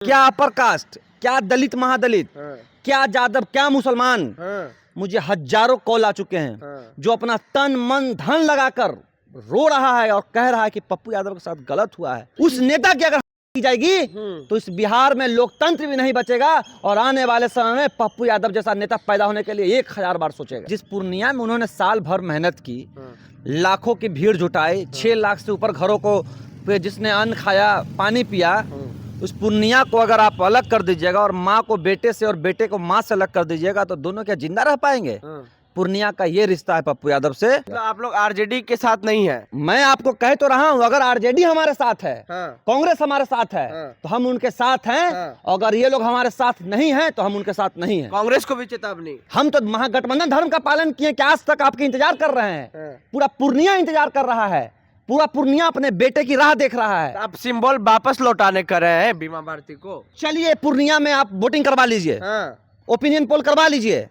क्या upper caste, क्या दलित महादलित, क्या जादव, क्या मुसलमान, मुझे हजारों कॉल आ चुके हैं जो अपना तन मन धन लगाकर रो रहा है और कह रहा है कि पप्पू यादव के साथ गलत हुआ है। उस नेता की अगर की जाएगी तो इस बिहार में लोकतंत्र भी नहीं बचेगा और आने वाले समय में पप्पू यादव जैसा नेता पैदा होने के लिए 1000 बार सोचेगा। जिस पूर्णिया में उन्होंने साल भर मेहनत की, लाखों की भीड़ जुटाई, 6 लाख से ऊपर घरों को जिसने अन्न खाया, पानी पिया, उस पूर्णिया को अगर आप अलग कर दीजिएगा और माँ को बेटे से और बेटे को माँ से अलग कर दीजिएगा तो दोनों क्या जिंदा रह पाएंगे? पूर्णिया का ये रिश्ता है पप्पू यादव से। तो आप लोग आरजेडी के साथ नहीं है? मैं आपको कह तो रहा हूँ, अगर आरजेडी हमारे साथ है, कांग्रेस हमारे साथ है, तो हम उनके साथ हैं। अगर ये लोग हमारे साथ नहीं हैं तो हम उनके साथ नहीं हैं। कांग्रेस को भी चेतावनी। हम तो महागठबंधन धर्म का पालन किए कि आज तक आपके इंतजार कर रहे हैं। पूरा पूर्णिया इंतजार कर रहा है, पूरा पूर्णिया अपने बेटे की राह देख रहा है। आप सिंबल वापस लौटाने कर रहे हैं बीमा भारती को। चलिए पूर्णिया में आप वोटिंग करवा लीजिए, ओपिनियन पोल करवा लीजिए।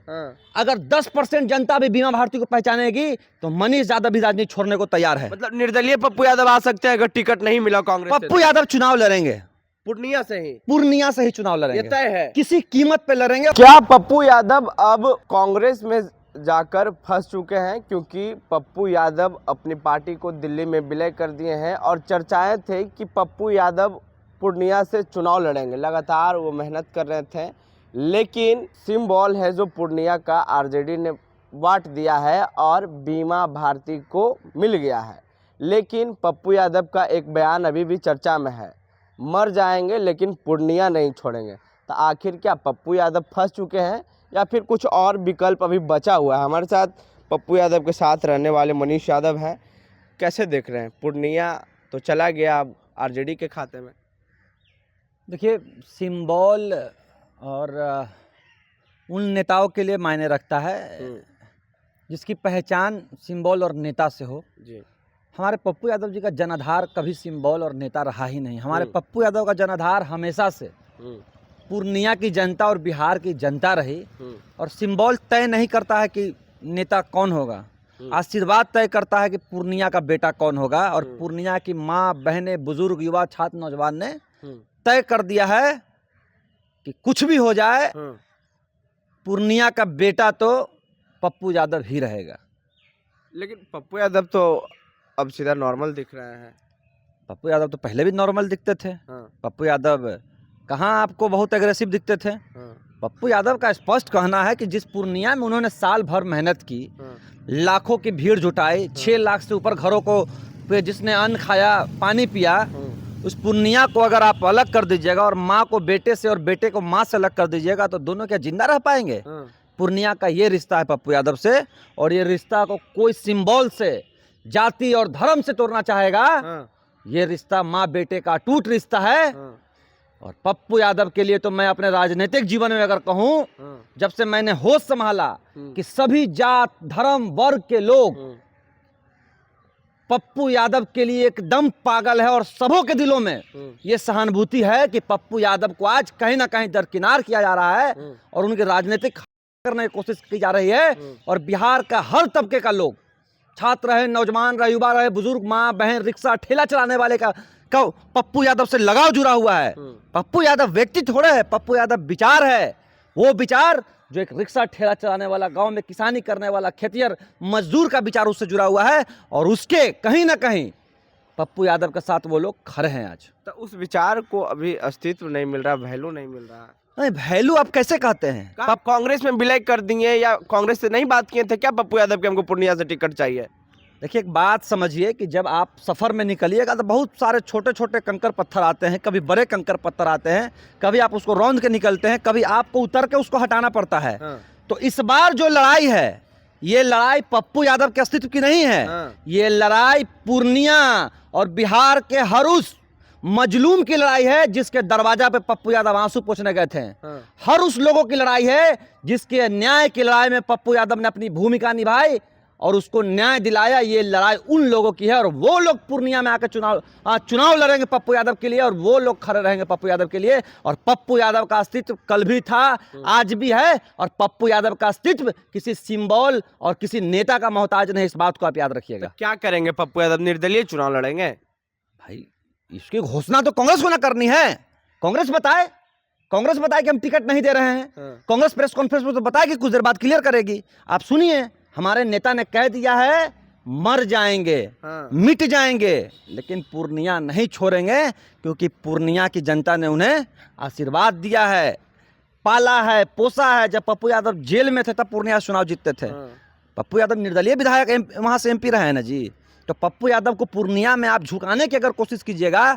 अगर 10% जनता भी बीमा भारती को पहचानेगी तो मनीष यादव भी राजनीति छोड़ने को तैयार है। मतलब निर्दलीय पप्पू यादव आ सकते हैं अगर टिकट नहीं मिला कांग्रेस से? पप्पू यादव चुनाव लड़ेंगे, पूर्णिया से ही, पूर्णिया से ही चुनाव लड़ेंगे, ये तय है, किसी कीमत पे लड़ेंगे। क्या पप्पू यादव अब कांग्रेस में जाकर फंस चुके हैं? क्योंकि पप्पू यादव अपनी पार्टी को दिल्ली में विलय कर दिए हैं और चर्चाएं थे कि पप्पू यादव पूर्णिया से चुनाव लड़ेंगे। लगातार वो मेहनत कर रहे थे, लेकिन सिंबल है जो पूर्णिया का आरजेडी ने बांट दिया है और बीमा भारती को मिल गया है। लेकिन पप्पू यादव का एक बयान अभी भी चर्चा में है, मर जाएंगे लेकिन पूर्णिया नहीं छोड़ेंगे। तो आखिर क्या पप्पू यादव फंस चुके हैं या फिर कुछ और विकल्प अभी बचा हुआ है? हमारे साथ पप्पू यादव के साथ रहने वाले मनीष यादव हैं। कैसे देख रहे हैं? पूर्णिया तो चला गया अब आरजेडी के खाते में। देखिए, सिंबल और उन नेताओं के लिए मायने रखता है जिसकी पहचान सिंबल और नेता से हो। जी। हमारे पप्पू यादव जी का जनाधार कभी सिंबल और नेता रहा ही नहीं। हमारे पप्पू यादव का जनाधार हमेशा से पूर्णिया की जनता और बिहार की जनता रही। और सिंबल तय नहीं करता है कि नेता कौन होगा, आशीर्वाद तय करता है कि पूर्णिया का बेटा कौन होगा। और पूर्णिया की माँ, बहनें, बुजुर्ग, युवा, छात्र, नौजवान ने तय कर दिया है कि कुछ भी हो जाए पूर्णिया का बेटा तो पप्पू यादव ही रहेगा। लेकिन पप्पू यादव तो अब सीधा नॉर्मल दिख रहे हैं। पप्पू यादव तो पहले भी नॉर्मल दिखते थे। पप्पू यादव कहाँ आपको बहुत एग्रेसिव दिखते थे? पप्पू यादव का स्पष्ट कहना है कि जिस पूर्णिया में उन्होंने साल भर मेहनत की, लाखों की भीड़ जुटाई, 6 लाख से ऊपर घरों को जिसने अन्न खाया, पानी पिया, उस पूर्णिया को अगर आप अलग कर दीजिएगा और माँ को बेटे से और बेटे को माँ से अलग कर दीजिएगा तो दोनों क्या जिंदा रह पाएंगे? पूर्णिया का ये रिश्ता है पप्पू यादव से, और ये रिश्ता को कोई सिंबल से, जाति और धर्म से तोड़ना चाहेगा। ये रिश्ता माँ बेटे का अटूट रिश्ता है। और पप्पू यादव के लिए तो मैं अपने राजनीतिक जीवन में अगर कहूँ, जब से मैंने होश संभाला कि सभी जात, धर्म, वर्ग के लोग पप्पू यादव के लिए एकदम पागल है और सबों के दिलों में ये सहानुभूति है कि पप्पू यादव को आज कहीं ना कहीं दरकिनार किया जा रहा है और उनकी राजनीतिक करने की कोशिश की जा रही है। और बिहार का हर तबके का लोग, छात्र रहे, नौजवान रहे, युवा रहे, बुजुर्ग, माँ बहन, रिक्शा, ठेला चलाने वाले का पप्पू यादव से लगाव जुड़ा हुआ है। पप्पू यादव व्यक्ति थोड़े है, पप्पू यादव विचार है। वो विचार जो एक रिक्शा ठेला चलाने वाला, गांव में किसानी करने वाला खेतिहर मजदूर का विचार उससे जुड़ा हुआ है और उसके कहीं ना कहीं पप्पू यादव के साथ वो लोग खड़े हैं आज। तो उस विचार को अभी अस्तित्व नहीं मिल रहा, वैल्यू नहीं मिल रहा। नहीं, वैल्यू आप कैसे कहते हैं? आप कांग्रेस में विलय कर दिए या कांग्रेस से नहीं बात किए थे क्या पप्पू यादव के हमको पूर्णिया से टिकट चाहिए? देखिए, एक बात समझिए कि जब आप सफ़र में निकलिएगा तो बहुत सारे छोटे छोटे कंकर पत्थर आते हैं, कभी बड़े कंकर पत्थर आते हैं, कभी आप उसको रौंद के निकलते हैं, कभी आपको उतर के उसको हटाना पड़ता है। तो इस बार जो लड़ाई है, ये लड़ाई पप्पू यादव के अस्तित्व की नहीं है। ये लड़ाई पूर्णिया और बिहार के हर उस मजलूम की लड़ाई है जिसके दरवाजा पे पप्पू यादव आंसू पोंछने गए थे। हर उस लोगों की लड़ाई है जिसके न्याय की लड़ाई में पप्पू यादव ने अपनी भूमिका निभाई और उसको न्याय दिलाया। ये लड़ाई उन लोगों की है और वो लोग पूर्णिया में आकर चुनाव लड़ेंगे पप्पू यादव के लिए और वो लोग खड़े रहेंगे पप्पू यादव के लिए। और पप्पू यादव का अस्तित्व कल भी था, आज भी है, और पप्पू यादव का अस्तित्व किसी सिंबल और किसी नेता का मोहताज नहीं। इस बात को आप याद रखिएगा। तो क्या करेंगे पप्पू यादव? निर्दलीय चुनाव लड़ेंगे? भाई, इसकी घोषणा तो कांग्रेस को ना करनी है, कांग्रेस बताए। कांग्रेस बताया कि हम टिकट नहीं दे रहे हैं। कांग्रेस प्रेस कॉन्फ्रेंस में तो बताया कि कुछ देर बाद क्लियर करेगी। आप सुनिए, हमारे नेता ने कह दिया है मर जाएंगे, मिट जाएंगे, लेकिन पूर्णिया नहीं छोड़ेंगे, क्योंकि पूर्णिया की जनता ने उन्हें आशीर्वाद दिया है, पाला है, पोसा है। जब पप्पू यादव जेल में थे तब पूर्णिया चुनाव जीतते थे। पप्पू यादव निर्दलीय विधायक वहां से एमपी रहे हैं ना जी। तो पप्पू यादव को पूर्णिया में आप झुकाने की अगर कोशिश कीजिएगा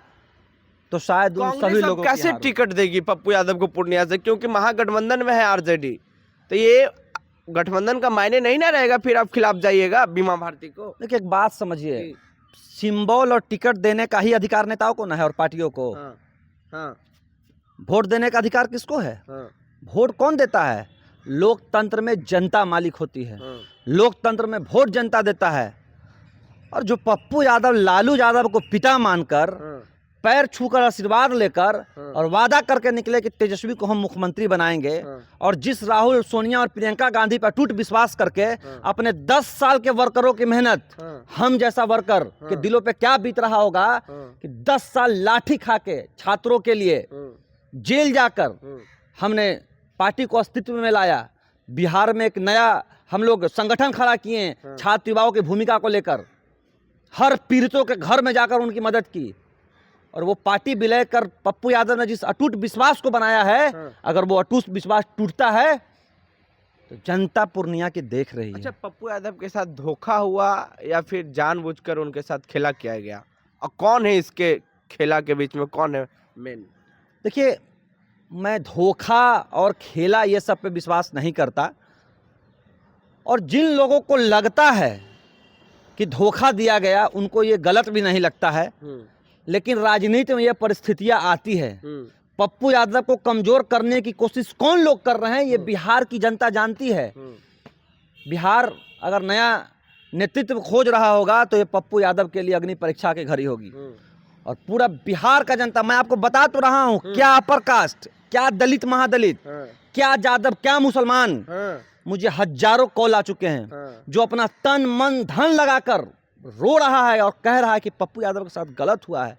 तो शायद उन सभी लोगों कैसे टिकट देगी पप्पू यादव को पूर्णिया से, क्योंकि महागठबंधन में है आरजेडी। तो ये गठबंधन का मायने नहीं ना रहेगा, फिर आप खिलाफ जाइएगा बीमा भारती को। देखिए एक बात समझिए, सिंबल और टिकट देने का ही अधिकार नेताओं को ना है और पार्टियों को। वोट देने का अधिकार किसको है? वोट कौन देता है? लोकतंत्र में जनता मालिक होती है, लोकतंत्र में वोट जनता देता है। और जो पप्पू यादव लालू यादव को पिता मानकर पैर छूकर आशीर्वाद लेकर और वादा करके निकले कि तेजस्वी को हम मुख्यमंत्री बनाएंगे, और जिस राहुल, सोनिया और प्रियंका गांधी पर टूट विश्वास करके अपने 10 साल के वर्करों की मेहनत, हम जैसा वर्कर के दिलों पे क्या बीत रहा होगा कि 10 साल लाठी खा के छात्रों के लिए जेल जाकर हमने पार्टी को अस्तित्व में लाया। बिहार में एक नया हम लोग संगठन खड़ा किए छात्र युवाओं की भूमिका को लेकर, हर पीड़ितों के घर में जाकर उनकी मदद की। और वो पार्टी विलय कर पप्पू यादव ने जिस अटूट विश्वास को बनाया है, अगर वो अटूट विश्वास टूटता है तो जनता पूर्णिया की देख रही है। अच्छा, पप्पू यादव के साथ धोखा हुआ या फिर जानबूझकर उनके साथ खेला किया गया, और कौन है इसके खेला के बीच में, कौन है मेन? देखिए, मैं धोखा और खेला ये सब पे विश्वास नहीं करता, और जिन लोगों को लगता है कि धोखा दिया गया उनको ये गलत भी नहीं लगता है। लेकिन राजनीति में ये परिस्थितियां आती है। पप्पू यादव को कमजोर करने की कोशिश कौन लोग कर रहे हैं ये बिहार की जनता जानती है। बिहार अगर नया नेतृत्व खोज रहा होगा तो ये पप्पू यादव के लिए अग्नि परीक्षा की घड़ी होगी। और पूरा बिहार का जनता, मैं आपको बता तो रहा हूँ, क्या अपर कास्ट, क्या दलित महादलित, क्या यादव, क्या मुसलमान, मुझे हजारों कॉल आ चुके हैं जो अपना तन मन धन लगाकर रो रहा है और कह रहा है कि पप्पू यादव के साथ गलत हुआ है।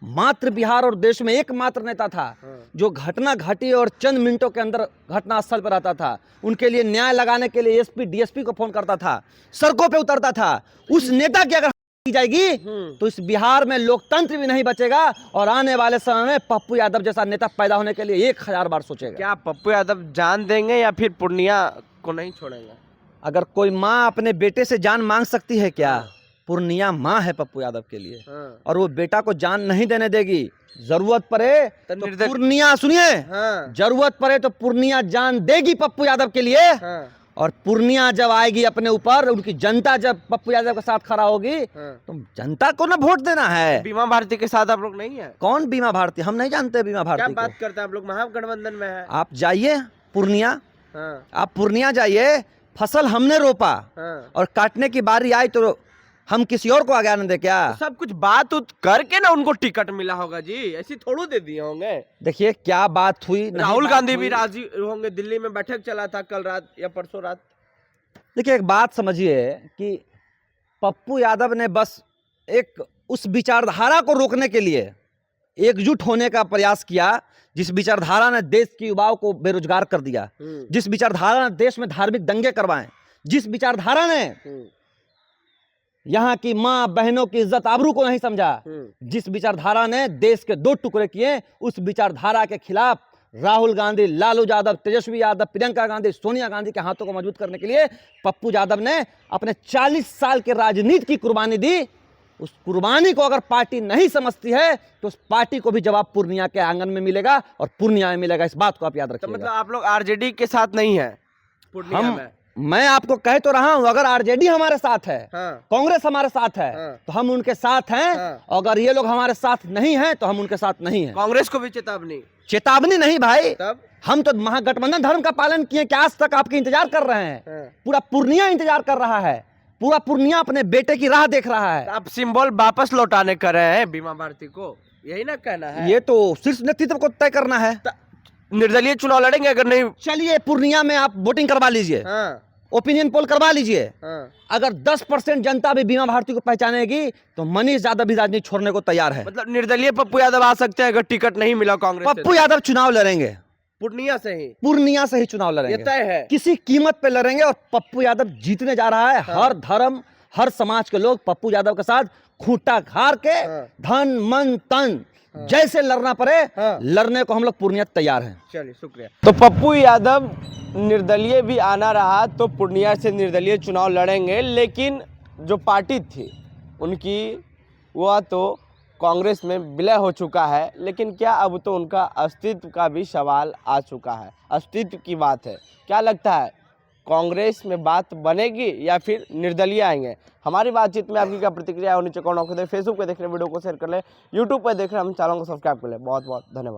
मात्र बिहार और देश में एकमात्र नेता था जो घटना घटी और चंद मिनटों के अंदर घटना स्थल पर आता था। उनके लिए न्याय लगाने के लिए एसपी डीएसपी को फोन करता था, सड़कों पे उतरता था। उस नेता की अगर की जाएगी तो इस बिहार में लोकतंत्र भी नहीं बचेगा, और आने वाले समय में पप्पू यादव जैसा नेता पैदा होने के लिए 1000 बार सोचेगा। क्या पप्पू यादव जान देंगे या फिर पूर्णिया को नहीं छोड़ेंगे? अगर कोई माँ अपने बेटे से जान मांग सकती है क्या? पूर्णिया माँ है पप्पू यादव के लिए, और वो बेटा को जान नहीं देने देगी। जरूरत पड़े तो पूर्णिया, सुनिए, जरूरत पड़े तो पूर्णिया जान देगी पप्पू यादव के लिए। और पूर्णिया जब आएगी अपने ऊपर, उनकी जनता जब पप्पू यादव के साथ खड़ा होगी तो जनता को ना वोट देना है। बीमा भारती के साथ आप लोग नहीं है? कौन बीमा भारती? हम नहीं जानते बीमा भारती। क्या बात करते हैं आप लोग, महागठबंधन में है। आप जाइए पूर्णिया, आप पूर्णिया जाइए। फसल हमने रोपा और काटने की बारी आई तो हम किसी और को आगे आने दे क्या? तो सब कुछ बात करके ना उनको टिकट मिला होगा जी, ऐसी थोड़ू दे दिए होंगे। देखिए क्या बात हुई, राहुल गांधी भी राजी होंगे, दिल्ली में बैठक चला था कल रात या परसों रात। देखिए एक बात समझिए कि पप्पू यादव ने बस एक उस विचारधारा को रोकने के लिए एकजुट होने का प्रयास किया जिस विचारधारा ने देश के युवाओं को बेरोजगार कर दिया, जिस विचारधारा ने देश में धार्मिक दंगे करवाए, जिस विचारधारा ने यहाँ की माँ बहनों की इज्जत आबरू को नहीं समझा, जिस विचारधारा ने देश के 2 टुकड़े किए, उस विचारधारा के खिलाफ राहुल गांधी, लालू यादव, तेजस्वी यादव, प्रियंका गांधी, सोनिया गांधी के हाथों को मजबूत करने के लिए पप्पू यादव ने अपने 40 साल के राजनीति की कुर्बानी दी। उस कुर्बानी को अगर पार्टी नहीं समझती है तो उस पार्टी को भी जवाब पूर्णिया के आंगन में मिलेगा और पूर्णिया में मिलेगा। इस बात को आप याद रखिएगा। तो मतलब आप लोग आरजेडी के साथ नहीं है पूर्णिया में? मैं आपको कह तो रहा हूं, अगर आरजेडी हमारे साथ है, कांग्रेस हमारे साथ है तो हम उनके साथ हैं, अगर ये लोग हमारे साथ नहीं हैं तो हम उनके साथ नहीं हैं। कांग्रेस को भी चेतावनी नहीं भाई, तब हम तो महागठबंधन धर्म का पालन किए कि आज तक आपके इंतजार कर रहे हैं। पूरा पूर्णिया इंतजार कर रहा है, पूरा पूर्णिया अपने बेटे की राह देख रहा है। आप सिंबल वापस लौटाने कर रहे हैं बीमा भारती को, यही ना कहना है? ये तो शीर्ष नेतृत्व को तय करना है। निर्दलीय चुनाव लड़ेंगे अगर नहीं? चलिए पूर्णिया में आप वोटिंग करवा लीजिए, ओपिनियन पोल करवा लीजिए। अगर 10% जनता भी बीमा भारती को पहचानेगी तो मनीष यादव भी राजनीति छोड़ने को तैयार है। मतलब निर्दलीय पप्पू यादव आ सकते हैं अगर टिकट नहीं मिला कांग्रेस? पप्पू यादव चुनाव लड़ेंगे, पूर्णिया से ही पूर्णिया से ही चुनाव ये लड़ेंगे, तय है। किसी कीमत पे लड़ेंगे और पप्पू यादव जीतने जा रहा है। हर धर्म हर समाज के लोग पप्पू यादव के साथ खूंटा खार के धन मन तन जैसे लड़ना पड़े लड़ने को हम लोग पूर्णिया तैयार हैं। चलिए शुक्रिया। तो पप्पू यादव निर्दलीय भी आना रहा तो पूर्णिया से निर्दलीय चुनाव लड़ेंगे, लेकिन जो पार्टी थी उनकी वह तो कांग्रेस में विलय हो चुका है, लेकिन क्या अब तो उनका अस्तित्व का भी सवाल आ चुका है। अस्तित्व की बात है, क्या लगता है कांग्रेस में बात बनेगी या फिर निर्दलीय आएंगे? हमारी बातचीत में आपकी क्या प्रतिक्रिया है नीचे कमेंट बॉक्स में। फेसबुक पे देख रहे वीडियो को शेयर कर ले, यूट्यूब पर देख रहे हम चैनल को सब्सक्राइब कर ले। बहुत बहुत धन्यवाद।